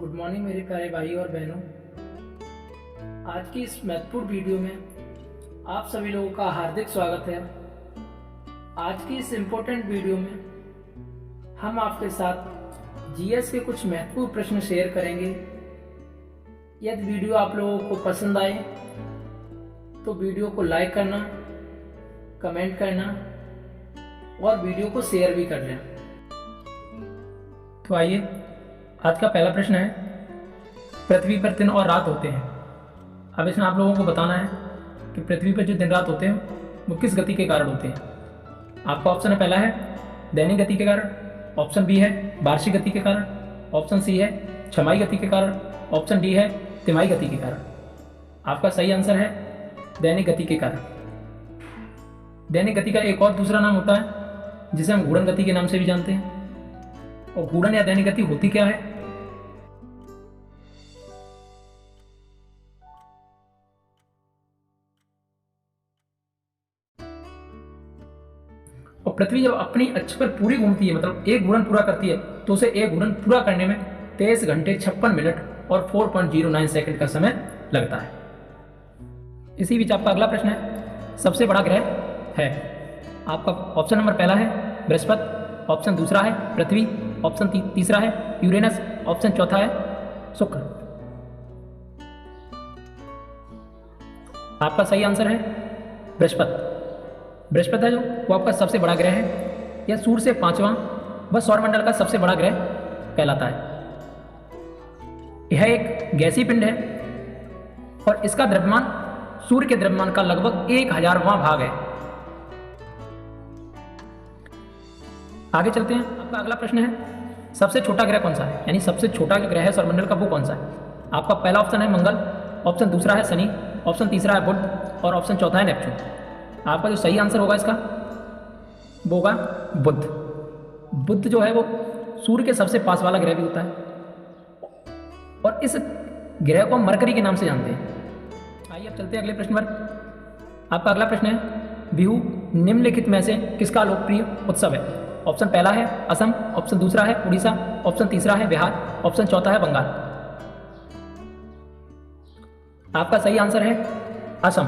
Good morning मेरे प्यारे भाई और बहनों। आज की इस महत्वपूर्ण वीडियो में आप सभी लोगों का हार्दिक स्वागत है। आज की इस इम्पोर्टेंट वीडियो में हम आपके साथ जीएस के कुछ महत्वपूर्ण प्रश्न शेयर करेंगे। यदि वीडियो आप लोगों को पसंद आए तो वीडियो को लाइक करना, कमेंट करना और वीडियो को शेयर भी कर लें। तो आइए, आज का पहला प्रश्न है, पृथ्वी पर दिन और रात होते हैं। अब इसमें आप लोगों को बताना है कि पृथ्वी पर जो दिन रात होते हैं वो किस गति के कारण होते हैं। आपका ऑप्शन है, पहला है दैनिक गति के कारण, ऑप्शन बी है वार्षिक गति के कारण, ऑप्शन सी है छमाही गति के कारण, ऑप्शन डी है तिमाही गति के कारण। आपका सही आंसर है दैनिक गति के कारण। दैनिक गति का एक और दूसरा नाम होता है जिसे हम घूर्णन गति के नाम से भी जानते हैं। और घूर्णन या दैनिक गति होती क्या है? और पृथ्वी जब अपनी अक्ष पर पूरी घूमती है, मतलब एक घूर्णन पूरा करती है, तो उसे एक घूर्णन पूरा करने में 23 घंटे 56 मिनट और 4.09 सेकंड का समय लगता है। इसी बीच आपका अगला प्रश्न है, सबसे बड़ा ग्रह है। आपका ऑप्शन नंबर पहला है बृहस्पति, ऑप्शन दूसरा है पृथ्वी, ऑप्शन तीसरा है यूरेनस, ऑप्शन चौथा है शुक्र। आपका सही आंसर है बृहस्पति। बृहस्पति है जो वो आपका सबसे बड़ा ग्रह है। यह सूर्य से पांचवां व सौरमंडल का सबसे बड़ा ग्रह कहलाता है। यह एक गैसीय पिंड है और इसका द्रव्यमान सूर्य के द्रव्यमान का लगभग 1000वां भाग है। आगे चलते हैं। आपका अगला प्रश्न है, सबसे छोटा ग्रह कौन सा है, यानी सबसे छोटा जो ग्रह है सौरमंडल का वो कौन सा है। आपका पहला ऑप्शन है मंगल, ऑप्शन दूसरा है शनि, ऑप्शन तीसरा है बुध और ऑप्शन चौथा है नेपच्यून। आपका जो सही आंसर होगा इसका वो होगा बुध। बुध जो है वो सूर्य के सबसे पास वाला ग्रह भी होता है और इस ग्रह को हम मरकरी के नाम से जानते हैं। आइए अब चलते हैं अगले प्रश्न पर। आपका अगला प्रश्न है, बिहू निम्नलिखित में से किसका लोकप्रिय उत्सव है। ऑप्शन पहला है असम, ऑप्शन दूसरा है उड़ीसा, ऑप्शन तीसरा है बिहार, ऑप्शन चौथा है बंगाल। आपका सही आंसर है असम।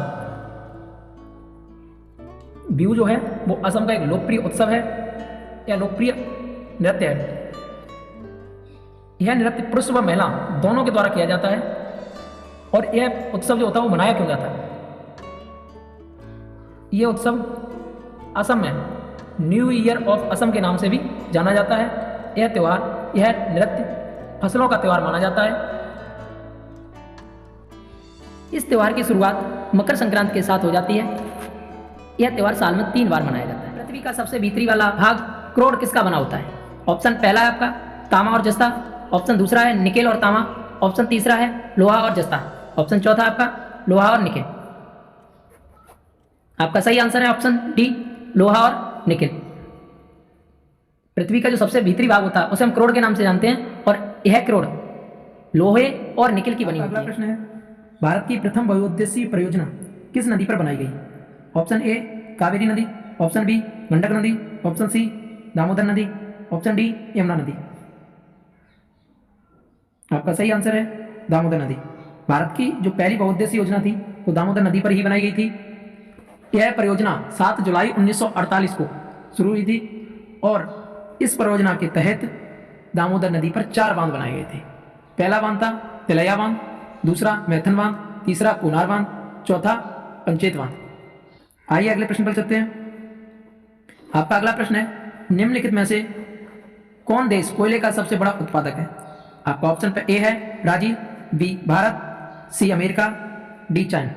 बिहू जो है वो असम का एक लोकप्रिय उत्सव है या लोकप्रिय नृत्य है। यह नृत्य पुरुष व महिला दोनों के द्वारा किया जाता है। और यह उत्सव जो होता है वो मनाया क्यों जाता है? यह उत्सव असम में न्यू ईयर ऑफ असम के नाम से भी जाना जाता है। यह त्यौहार, यह नृत्य फसलों का त्यौहार माना जाता है। इस त्यौहार की शुरुआत मकर संक्रांति के साथ हो जाती है। यह त्यौहार साल में 3 बार मनाया जाता है। पृथ्वी का सबसे भीतरी वाला भाग क्रोड़ किसका बना होता है। ऑप्शन पहला है आपका तांबा और जस्ता, ऑप्शन दूसरा है निकेल और तांबा, ऑप्शन तीसरा है लोहा और जस्ता, ऑप्शन चौथा आपका लोहा और निकेल। आपका सही आंसर है ऑप्शन डी, लोहा और निकेल। पृथ्वी का जो सबसे भीतरी भाग होता है उसे हम क्रोड़ के नाम से जानते हैं और यह क्रोड़ लोहे और निकेल की बनी होती है। अगला प्रश्न है, भारत की प्रथम बहुउद्देशीय परियोजना किस नदी पर बनाई गई। ऑप्शन ए कावेरी नदी, ऑप्शन बी गंडक नदी, ऑप्शन सी दामोदर नदी, ऑप्शन डी यमुना नदी। आपका सही आंसर है दामोदर नदी। भारत की जो पहली बहुउद्देशीय योजना थी वो दामोदर नदी पर ही बनाई गई थी। यह परियोजना 7 जुलाई 1948 को शुरू हुई थी और इस परियोजना के तहत दामोदर नदी पर 4 बांध बनाए गए थे। पहला बांध था तिलैया बांध, दूसरा मैथन बांध, तीसरा कोनार बांध, चौथा पंचेत बांध। आइए अगले प्रश्न पर चलते हैं। आपका अगला प्रश्न है, निम्नलिखित में से कौन देश कोयले का सबसे बड़ा उत्पादक है। आपका ऑप्शन ए है Brazil, B Bharat, C America, D China.